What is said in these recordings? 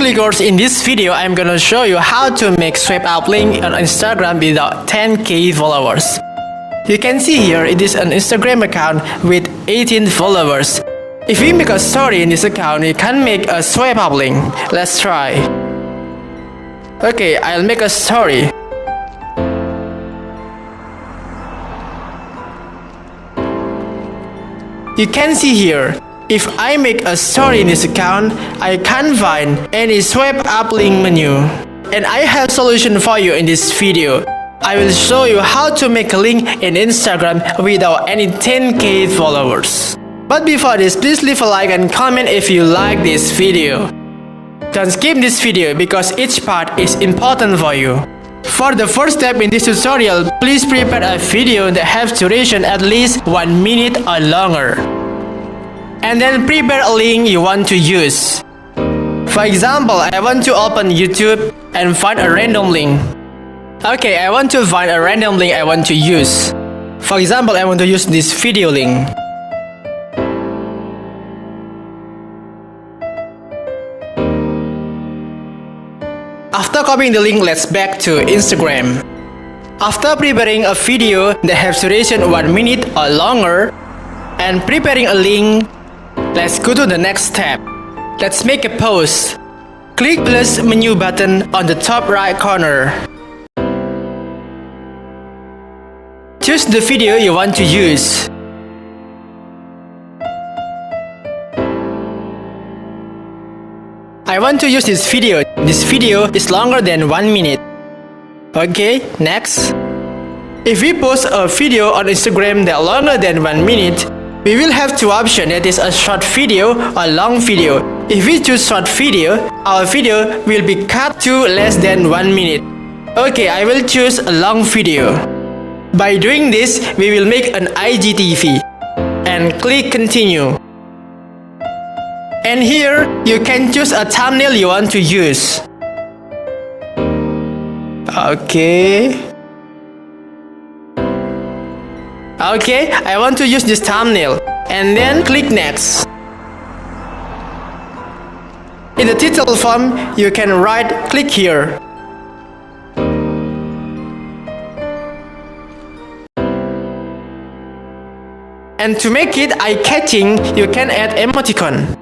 clickers, in this video I'm gonna show you how to make swipe up link on Instagram without 10k followers. You can see here it is an Instagram account with 18 followers. If we make a story in this account, we can make a swipe up link. Let's try. Okay, I'll make a story. You can see here, if I make a story in this account, I can't find any swipe up link menu. And I have a solution for you in this video. I will show you how to make a link in Instagram without any 10k followers. But before this, please leave a like and comment if you like this video. Don't skip this video because each part is important for you. For the first step in this tutorial, please prepare a video that has duration at least 1 minute or longer. And then prepare a link you want to use. For example, I want to open YouTube and find a random link. Okay, I want to find a random link I want to use. For example, I want to use this video link. After copying the link, let's back to Instagram. After preparing a video that has duration 1 minute or longer and preparing a link, let's go to the next step. Let's make a post. Click plus menu button on the top right corner. Choose the video you want to use. I want to use this video. This video is longer than 1 minute. Okay, next. If we post a video on Instagram that longer than 1 minute, we will have two options, that is a short video or long video. If we choose short video, our video will be cut to less than 1 minute. Okay, I will choose a long video. By doing this, we will make an IGTV and click continue. And here, you can choose a thumbnail you want to use. Okay, I want to use this thumbnail. And then click next. In the title form, you can write click here. And to make it eye-catching, you can add emoticon.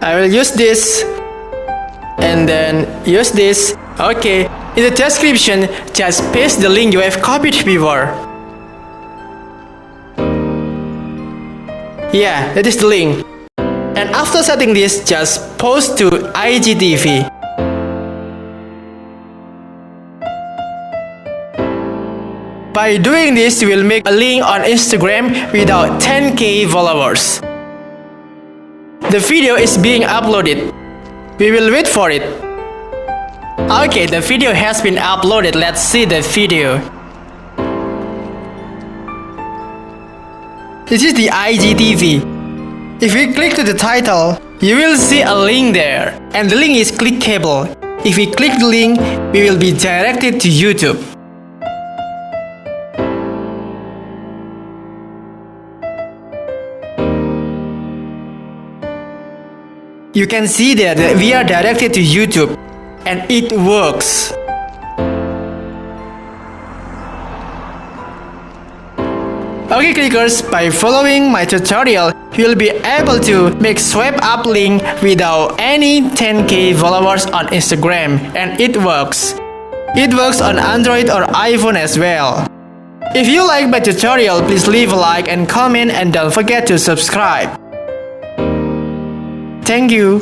I will use this and then use this. Okay, in the description, just paste the link you have copied before. Yeah, that is the link. And after setting this, just post to IGTV. By doing this, you will make a link on Instagram without 10k followers. The video is being uploaded. We will wait for it. Okay, the video has been uploaded. Let's see the video. This is the IGTV. If we click to the title, you will see a link there, and the link is clickable. If we click the link, we will be directed to YouTube. You can see there that we are directed to YouTube, and it works. Okay clickers, by following my tutorial, you will be able to make swipe up link without any 10k followers on Instagram, and it works. It works on Android or iPhone as well. If you like my tutorial, please leave a like and comment, and don't forget to subscribe. Thank you.